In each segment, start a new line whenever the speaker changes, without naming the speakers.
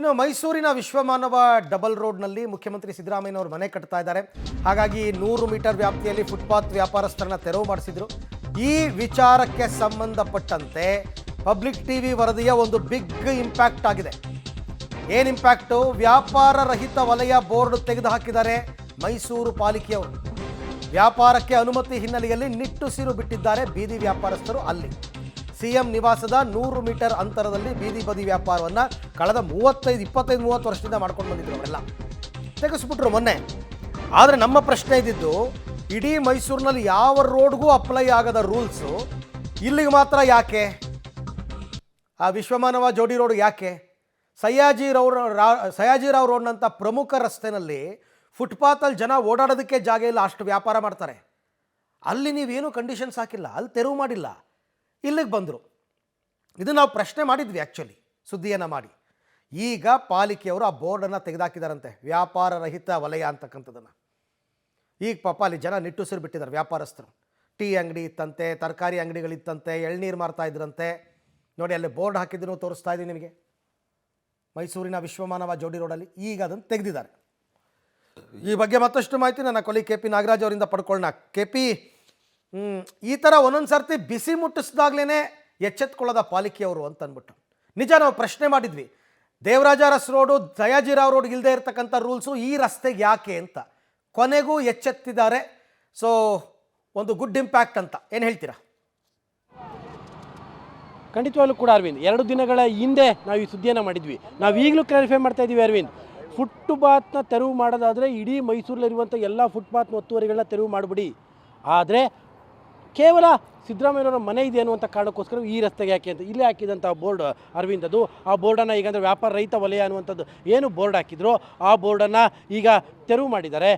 ಇನ್ನು ಮೈಸೂರಿನ ವಿಶ್ವಮಾನವ ಡಬಲ್ ರೋಡ್ನಲ್ಲಿ ಮುಖ್ಯಮಂತ್ರಿ ಸಿದ್ದರಾಮಯ್ಯನವರು ಮನೆ ಕಟ್ತಾ ಇದ್ದಾರೆ. ಹಾಗಾಗಿ 100 ಮೀಟರ್ ವ್ಯಾಪ್ತಿಯಲ್ಲಿ ಫುಟ್ಪಾತ್ ವ್ಯಾಪಾರಸ್ಥರನ್ನ ತೆರವು ಮಾಡಿಸಿದ್ರು. ಈ ವಿಚಾರಕ್ಕೆ ಸಂಬಂಧಪಟ್ಟಂತೆ ಪಬ್ಲಿಕ್ ಟಿವಿ ವರದಿಯ ಒಂದು ಬಿಗ್ ಇಂಪ್ಯಾಕ್ಟ್ ಆಗಿದೆ. ಏನು ಇಂಪ್ಯಾಕ್ಟು? ವ್ಯಾಪಾರ ರಹಿತ ವಲಯ ಬೋರ್ಡ್ ತೆಗೆದು ಹಾಕಿದ್ದಾರೆ ಮೈಸೂರು ಪಾಲಿಕೆಯವರು. ವ್ಯಾಪಾರಕ್ಕೆ ಅನುಮತಿ ಹಿನ್ನೆಲೆಯಲ್ಲಿ ನಿಟ್ಟುಸಿರು ಬಿಟ್ಟಿದ್ದಾರೆ ಬೀದಿ ವ್ಯಾಪಾರಸ್ಥರು. ಅಲ್ಲಿ ಸಿಎಂ ನಿವಾಸದ 100 ಮೀಟರ್ ಅಂತರದಲ್ಲಿ ಬೀದಿ ಬದಿ ವ್ಯಾಪಾರವನ್ನು ಕಳೆದ 25-30 ವರ್ಷದಿಂದ ಮಾಡ್ಕೊಂಡು ಬಂದಿದ್ರು. ಅವರೆಲ್ಲ ತೆಗೆಸ್ಬಿಟ್ರು ಮೊನ್ನೆ. ಆದರೆ ನಮ್ಮ ಪ್ರಶ್ನೆ ಇದ್ದಿದ್ದು, ಇಡೀ ಮೈಸೂರಿನಲ್ಲಿ ಯಾವ ರೋಡ್ಗೂ ಅಪ್ಲೈ ಆಗದ ರೂಲ್ಸು ಇಲ್ಲಿಗೆ ಮಾತ್ರ ಯಾಕೆ? ಆ ವಿಶ್ವಮಾನವ ಜೋಡಿ ರೋಡ್ ಯಾಕೆ? ಸಯ್ಯಾಜಿರಾವ್ ರೋಡ್ನಂಥ ಪ್ರಮುಖ ರಸ್ತೆಯಲ್ಲಿ ಫುಟ್ಪಾತಲ್ಲಿ ಜನ ಓಡಾಡೋದಕ್ಕೆ ಜಾಗ ಇಲ್ಲ, ಅಷ್ಟು ವ್ಯಾಪಾರ ಮಾಡ್ತಾರೆ. ಅಲ್ಲಿ ನೀವೇನು ಕಂಡೀಷನ್ಸ್ ಹಾಕಿಲ್ಲ, ಅಲ್ಲಿ ತೆರವು ಮಾಡಿಲ್ಲ, ಇಲ್ಲಿಗೆ ಬಂದರು. ಇದು ನಾವು ಪ್ರಶ್ನೆ ಮಾಡಿದ್ವಿ ಆ್ಯಕ್ಚುಲಿ, ಸುದ್ದಿಯನ್ನು ಮಾಡಿ. ಈಗ ಪಾಲಿಕೆಯವರು ಆ ಬೋರ್ಡನ್ನು ತೆಗೆದಾಕಿದಾರಂತೆ, ವ್ಯಾಪಾರ ರಹಿತ ವಲಯ ಅಂತಕ್ಕಂಥದ್ದನ್ನು. ಈಗ ಪಾಪ ಅಲ್ಲಿ ಜನ ನಿಟ್ಟುಸಿರು ಬಿಟ್ಟಿದ್ದಾರೆ ವ್ಯಾಪಾರಸ್ಥರು. ಟೀ ಅಂಗಡಿ ಇತ್ತಂತೆ, ತರಕಾರಿ ಅಂಗಡಿಗಳಿತ್ತಂತೆ, ಎಳ್ನೀರು ಮಾರ್ತಾ ಇದ್ರಂತೆ. ನೋಡಿ ಅಲ್ಲಿ ಬೋರ್ಡ್ ಹಾಕಿದ್ದನ್ನು ತೋರಿಸ್ತಾ ಇದ್ದೀನಿ ನಿಮಗೆ, ಮೈಸೂರಿನ ವಿಶ್ವಮಾನವ ಜೋಡಿ ರೋಡಲ್ಲಿ. ಈಗ ಅದನ್ನು ತೆಗೆದಿದ್ದಾರೆ. ಈ ಬಗ್ಗೆ ಮತ್ತಷ್ಟು ಮಾಹಿತಿ ನನ್ನ ಕೊಲಿ KP ನಾಗರಾಜ್ ಅವರಿಂದ ಪಡ್ಕೊಳ್ಳೋಣ. KP, ಈ ಥರ ಒಂದೊಂದು ಸರ್ತಿ ಬಿಸಿ ಮುಟ್ಟಿಸಿದಾಗ್ಲೇ ಎಚ್ಚೆತ್ಕೊಳ್ಳೋದ ಪಾಲಿಕೆಯವರು ಅಂತ ಅಂದ್ಬಿಟ್ಟು ನಿಜ ನಾವು ಪ್ರಶ್ನೆ ಮಾಡಿದ್ವಿ. ದೇವರಾಜ ಅರಸ್ ರೋಡು, ಸಯ್ಯಾಜಿರಾವ್ ರೋಡ್ ಇಲ್ಲದೆ ಇರತಕ್ಕಂಥ ರೂಲ್ಸು ಈ ರಸ್ತೆಗೆ ಯಾಕೆ ಅಂತ. ಕೊನೆಗೂ ಎಚ್ಚೆತ್ತಿದ್ದಾರೆ. ಸೊ ಒಂದು ಗುಡ್ ಇಂಪ್ಯಾಕ್ಟ್ ಅಂತ ಏನು ಹೇಳ್ತೀರಾ?
ಖಂಡಿತವಾಗ್ಲೂ ಕೂಡ ಅರವಿಂದ್, 2 ದಿನಗಳ ಹಿಂದೆ ನಾವು ಈ ಸುದ್ದಿಯನ್ನು ಮಾಡಿದ್ವಿ. ನಾವು ಈಗಲೂ ಕ್ಲಾರಿಫೈ ಮಾಡ್ತಾ ಇದ್ದೀವಿ ಅರವಿಂದ್. ಫುಟ್ಪಾತ್ನ ತೆರವು ಮಾಡೋದಾದರೆ ಇಡೀ ಮೈಸೂರಲ್ಲಿರುವಂಥ ಎಲ್ಲ ಫುಟ್ಪಾತ್ ಒತ್ತುವರಿಗಳನ್ನ ತೆರವು ಮಾಡಿಬಿಡಿ. ಆದರೆ ಕೇವಲ ಸಿದ್ದರಾಮಯ್ಯನವರ ಮನೆ ಇದೆ ಅನ್ನುವಂಥ ಕಾರಣಕ್ಕೋಸ್ಕರ ಈ ರಸ್ತೆಗೆ ಯಾಕೆ ಅಂತ ಇಲ್ಲೇ ಹಾಕಿದಂಥ ಬೋರ್ಡ್ ಅರವಿಂದ್, ಅದು ಆ ಬೋರ್ಡನ್ನು ಈಗ ಅಂದರೆ ವ್ಯಾಪಾರ ರಹಿತ ವಲಯ ಅನ್ನುವಂಥದ್ದು ಏನು ಬೋರ್ಡ್ ಹಾಕಿದ್ರು ಆ ಬೋರ್ಡನ್ನು ಈಗ ತೆರವು ಮಾಡಿದ್ದಾರೆ.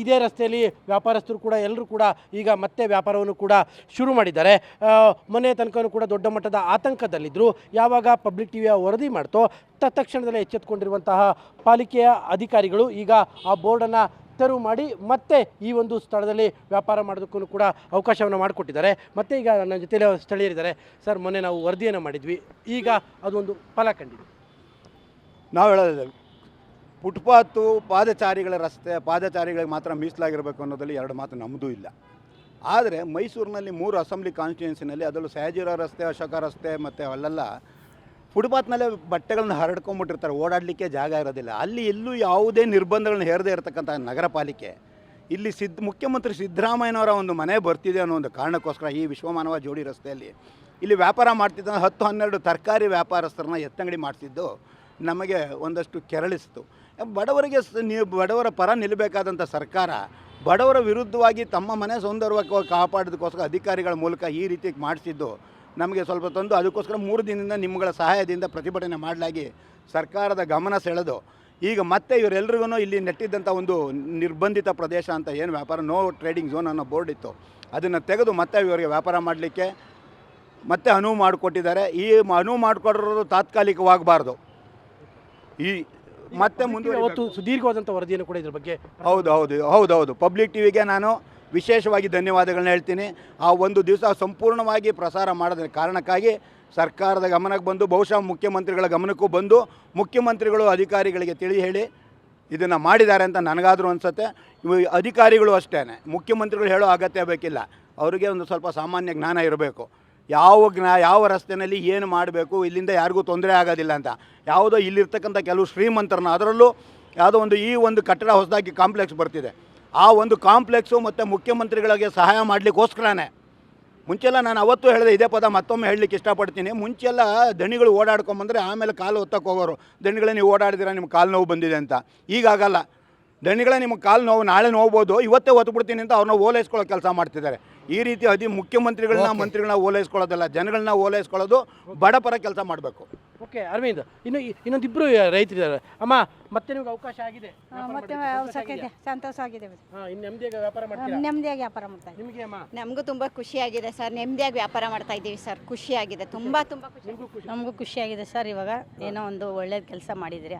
ಇದೇ ರಸ್ತೆಯಲ್ಲಿ ವ್ಯಾಪಾರಸ್ಥರು ಕೂಡ ಎಲ್ಲರೂ ಕೂಡ ಈಗ ಮತ್ತೆ ವ್ಯಾಪಾರವನ್ನು ಕೂಡ ಶುರು ಮಾಡಿದ್ದಾರೆ. ಮೊನ್ನೆ ತನಕನೂ ಕೂಡ ದೊಡ್ಡ ಮಟ್ಟದ ಆತಂಕದಲ್ಲಿದ್ದರು. ಯಾವಾಗ ಪಬ್ಲಿಕ್ ಟಿವಿಯ ವರದಿ ಮಾಡ್ತೋ ತತ್ಕ್ಷಣದಲ್ಲೇ ಎಚ್ಚೆತ್ತುಕೊಂಡಿರುವಂತಹ ಪಾಲಿಕೆಯ ಅಧಿಕಾರಿಗಳು ಈಗ ಆ ಬೋರ್ಡನ್ನು ತೆರವು ಮಾಡಿ ಮತ್ತೆ ಈ ಒಂದು ಸ್ಥಳದಲ್ಲಿ ವ್ಯಾಪಾರ ಮಾಡೋದಕ್ಕೂ ಕೂಡ ಅವಕಾಶವನ್ನು ಮಾಡಿಕೊಟ್ಟಿದ್ದಾರೆ. ಮತ್ತು ಈಗ ನನ್ನ ಜೊತೆಯಲ್ಲಿ ಸ್ಥಳೀಯರಿದ್ದಾರೆ. ಸರ್, ಮೊನ್ನೆ ನಾವು ವರದಿಯನ್ನು ಮಾಡಿದ್ವಿ, ಈಗ ಅದೊಂದು ಫಲ ಕಂಡಿದೆ.
ನಾವು ಹೇಳೋದಿಲ್ಲ, ಫುಟ್ಪಾತು ಪಾದಚಾರಿಗಳ ರಸ್ತೆ, ಪಾದಚಾರಿಗಳಿಗೆ ಮಾತ್ರ ಮೀಸಲಾಗಿರಬೇಕು ಅನ್ನೋದಲ್ಲಿ 2 ಮಾತು ನಮ್ಮದೂ ಇಲ್ಲ. ಆದರೆ ಮೈಸೂರಿನಲ್ಲಿ 3 ಅಸೆಂಬ್ಲಿ ಕಾನ್ಸ್ಟಿಟ್ಯೂನ್ಸಿನಲ್ಲಿ, ಅದರಲ್ಲೂ ಸಯ್ಯಾಜಿರಾವ್ ರಸ್ತೆ, ಅಶೋಕ ರಸ್ತೆ ಮತ್ತು ಅಲ್ಲೆಲ್ಲ ಫುಟ್ಪಾತ್ನಲ್ಲೇ ಬಟ್ಟೆಗಳನ್ನ ಹರಡ್ಕೊಂಡ್ಬಿಟ್ಟಿರ್ತಾರೆ, ಓಡಾಡಲಿಕ್ಕೆ ಜಾಗ ಇರೋದಿಲ್ಲ. ಅಲ್ಲಿ ಎಲ್ಲೂ ಯಾವುದೇ ನಿರ್ಬಂಧಗಳನ್ನ ಹೇರದೇ ಇರತಕ್ಕಂಥ ನಗರ ಪಾಲಿಕೆ ಇಲ್ಲಿ ಮುಖ್ಯಮಂತ್ರಿ ಸಿದ್ದರಾಮಯ್ಯನವರ ಒಂದು ಮನೆ ಬರ್ತಿದೆ ಅನ್ನೋ ಒಂದು ಕಾರಣಕ್ಕೋಸ್ಕರ ಈ ವಿಶ್ವಮಾನವ ಜೋಡಿ ರಸ್ತೆಯಲ್ಲಿ ಇಲ್ಲಿ ವ್ಯಾಪಾರ ಮಾಡ್ತಿದ್ದ 10-12 ತರಕಾರಿ ವ್ಯಾಪಾರಸ್ಥರನ್ನ ಎತ್ತಂಗಡಿ ಮಾಡಿಸಿದ್ದು ನಮಗೆ ಒಂದಷ್ಟು ಕೆರಳಿಸ್ತು. ಬಡವರ ಪರ ನಿಲ್ಲಬೇಕಾದಂಥ ಸರ್ಕಾರ ಬಡವರ ವಿರುದ್ಧವಾಗಿ ತಮ್ಮ ಮನೆ ಸೌಂದರ್ಯವಾಗಿ ಕಾಪಾಡೋದಕ್ಕೋಸ್ಕರ ಅಧಿಕಾರಿಗಳ ಮೂಲಕ ಈ ರೀತಿ ಮಾಡಿಸಿದ್ದು ನಮಗೆ ಸ್ವಲ್ಪ ತಂದು, ಅದಕ್ಕೋಸ್ಕರ 3 ದಿನದಿಂದ ನಿಮ್ಮಗಳ ಸಹಾಯದಿಂದ ಪ್ರತಿಭಟನೆ ಮಾಡಲಾಗಿ ಸರ್ಕಾರದ ಗಮನ ಸೆಳೆದು ಈಗ ಮತ್ತೆ ಇವರೆಲ್ಲರಿಗೂ ಇಲ್ಲಿ ನೆಟ್ಟಿದ್ದಂಥ ಒಂದು ನಿರ್ಬಂಧಿತ ಪ್ರದೇಶ ಅಂತ ಏನು ವ್ಯಾಪಾರ ನೋ ಟ್ರೇಡಿಂಗ್ ಝೋನ್ ಅನ್ನೋ ಬೋರ್ಡ್ ಇತ್ತು, ಅದನ್ನು ತೆಗೆದು ಮತ್ತೆ ಇವರಿಗೆ ವ್ಯಾಪಾರ ಮಾಡಲಿಕ್ಕೆ ಮತ್ತೆ ಅನುವು ಮಾಡಿಕೊಟ್ಟಿದ್ದಾರೆ. ಈ ಅನುವು ಮಾಡಿಕೊಡೋದು ತಾತ್ಕಾಲಿಕವಾಗಬಾರ್ದು. ಈ ಮತ್ತೆ ಮುಂದೆ
ಸುದೀರ್ಘವಾದಂಥ ವರದಿಯನ್ನು ಕೂಡ ಇದ್ರ ಬಗ್ಗೆ
ಹೌದು ಪಬ್ಲಿಕ್ ಟಿವಿಗೆ ನಾನು ವಿಶೇಷವಾಗಿ ಧನ್ಯವಾದಗಳನ್ನ ಹೇಳ್ತೀನಿ. ಆ ಒಂದು ದಿವಸ ಸಂಪೂರ್ಣವಾಗಿ ಪ್ರಸಾರ ಮಾಡೋದ್ರ ಕಾರಣಕ್ಕಾಗಿ ಸರ್ಕಾರದ ಗಮನಕ್ಕೆ ಬಂದು, ಬಹುಶಃ ಮುಖ್ಯಮಂತ್ರಿಗಳ ಗಮನಕ್ಕೂ ಬಂದು, ಮುಖ್ಯಮಂತ್ರಿಗಳು ಅಧಿಕಾರಿಗಳಿಗೆ ತಿಳಿ ಹೇಳಿ ಇದನ್ನು ಮಾಡಿದ್ದಾರೆ ಅಂತ ನನಗಾದರೂ ಅನಿಸುತ್ತೆ. ಅಧಿಕಾರಿಗಳು ಅಷ್ಟೇ, ಮುಖ್ಯಮಂತ್ರಿಗಳು ಹೇಳೋ ಅಗತ್ಯ ಬೇಕಿಲ್ಲ. ಅವರಿಗೆ ಒಂದು ಸ್ವಲ್ಪ ಸಾಮಾನ್ಯ ಜ್ಞಾನ ಇರಬೇಕು. ಯಾವ ರಸ್ತೆಯಲ್ಲಿ ಏನು ಮಾಡಬೇಕು, ಇಲ್ಲಿಂದ ಯಾರಿಗೂ ತೊಂದರೆ ಆಗೋದಿಲ್ಲ ಅಂತ. ಯಾವುದೋ ಇಲ್ಲಿರ್ತಕ್ಕಂಥ ಕೆಲವು ಶ್ರೀಮಂತರನ್ನ, ಅದರಲ್ಲೂ ಯಾವುದೋ ಈ ಒಂದು ಕಟ್ಟಡ ಹೊಸದಾಗಿ ಕಾಂಪ್ಲೆಕ್ಸ್ ಬರ್ತಿದೆ, ಆ ಒಂದು ಕಾಂಪ್ಲೆಕ್ಸು ಮತ್ತು ಮುಖ್ಯಮಂತ್ರಿಗಳಿಗೆ ಸಹಾಯ ಮಾಡಲಿಕ್ಕೋಸ್ಕರನೇ. ಮುಂಚೆಲ್ಲ ನಾನು ಅವತ್ತು ಹೇಳಿದೆ, ಇದೇ ಪದ ಮತ್ತೊಮ್ಮೆ ಹೇಳಲಿಕ್ಕೆ ಇಷ್ಟಪಡ್ತೀನಿ. ಮುಂಚೆಲ್ಲ ದಣಿಗಳು ಓಡಾಡ್ಕೊಂಬಂದರೆ ಆಮೇಲೆ ಕಾಲು ಹೊತ್ತಕ್ಕೆ ಹೋಗೋರು, ದಣಿಗಳೇ ನೀವು ಓಡಾಡಿದ್ದೀರಾ, ನಿಮ್ಮ ಕಾಲು ನೋವು ಬಂದಿದೆ ಅಂತ. ಈಗಾಗಲ್ಲ, ದಣಿಗಳೇ ನಿಮ್ಮ ಕಾಲು ನೋವು ನಾಳೆ ನೋವ್ಬೋದು, ಇವತ್ತೇ ಹೊತ್ಬಿಡ್ತೀನಿ ಅಂತ ಅವ್ರನ್ನ ಓಲೈಸ್ಕೊಳ್ಳೋ ಕೆಲಸ ಮಾಡ್ತಿದ್ದಾರೆ. ಈ ರೀತಿ ಮುಖ್ಯಮಂತ್ರಿಗಳನ್ನ ಮಂತ್ರಿಗಳನ್ನ ಓಲೈಸ್ಕೊಳ್ಳೋದಲ್ಲ, ಜನಗಳನ್ನ ಓಲೈಸ್ಕೊಳ್ಳೋದು, ಬಡಪರ ಕೆಲಸ ಮಾಡಬೇಕು.
ಓಕೆ ಅರವಿಂದ್, ಇನ್ನೊಂದಿಬ್ಬರು ರೈತರಿದ್ದಾರೆ. ಅಮ್ಮ, ಮತ್ತೆ ನಿಮ್ಗೆ ಅವಕಾಶ ಆಗಿದೆ?
ಮತ್ತೆ ಸಂತೋಷ ಆಗಿದೆ.
ನೆಮ್ಮದಿಯಾಗಿ ವ್ಯಾಪಾರ ಮಾಡ್ತೀರಾ?
ನೆಮ್ಮದಿಯಾಗಿ ವ್ಯಾಪಾರ ಮಾಡ್ತಾ ಇದ್ದೀವಿ.
ನಿಮಗೆ ಅಮ್ಮ?
ನಮಗೂ ತುಂಬ ಖುಷಿಯಾಗಿದೆ ಸರ್, ನೆಮ್ಮದಿಯಾಗಿ ವ್ಯಾಪಾರ ಮಾಡ್ತಾ ಇದ್ದೀವಿ ಸರ್, ಖುಷಿಯಾಗಿದೆ, ತುಂಬ ಖುಷಿ.
ನಮಗೂ ಖುಷಿಯಾಗಿದೆ ಸರ್. ಇವಾಗ ಏನೋ ಒಂದು ಒಳ್ಳೇದು ಕೆಲಸ ಮಾಡಿದಿರಿ.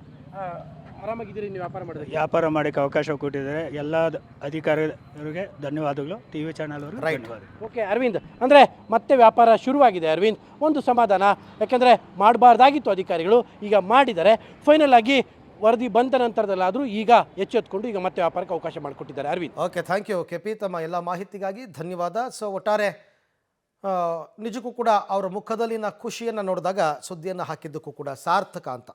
ಆರಾಮಾಗಿದ್ದೀರಿ ನೀವು ವ್ಯಾಪಾರ ಮಾಡೋದಕ್ಕೆ?
ವ್ಯಾಪಾರ ಮಾಡೋಕ್ಕೆ ಅವಕಾಶ ಕೊಟ್ಟಿದ್ದಾರೆ ಎಲ್ಲ ಅಧಿಕಾರಿಗಳಿಗೆ ಧನ್ಯವಾದಗಳು, ಟಿ ವಿ ಚಾನಲ್ ಅವರಿಗೆ
Right.
ಧನ್ಯವಾದಗಳು.
ಓಕೆ ಅರವಿಂದ್, ಅಂದರೆ ಮತ್ತೆ ವ್ಯಾಪಾರ ಶುರುವಾಗಿದೆ ಅರವಿಂದ್, ಒಂದು ಸಮಾಧಾನ. ಯಾಕೆಂದರೆ ಮಾಡಬಾರ್ದಾಗಿತ್ತು ಅಧಿಕಾರಿಗಳು, ಈಗ ಮಾಡಿದ್ದಾರೆ. ಫೈನಲ್ ಆಗಿ ವರದಿ ಬಂದ ನಂತರದಲ್ಲಾದರೂ ಈಗ ಎಚ್ಚೆತ್ಕೊಂಡು ಈಗ ಮತ್ತೆ ವ್ಯಾಪಾರಕ್ಕೆ ಅವಕಾಶ ಮಾಡಿಕೊಟ್ಟಿದ್ದಾರೆ Arvind.
Okay, thank you K P, ತಮ್ಮ ಎಲ್ಲ ಮಾಹಿತಿಗಾಗಿ ಧನ್ಯವಾದ. ಸೊ ಒಟ್ಟಾರೆ ನಿಜಕ್ಕೂ ಕೂಡ ಅವರ ಮುಖದಲ್ಲಿನ ಖುಷಿಯನ್ನು ನೋಡಿದಾಗ ಸುದ್ದಿಯನ್ನು ಹಾಕಿದ್ದಕ್ಕೂ ಕೂಡ ಸಾರ್ಥಕ ಅಂತ.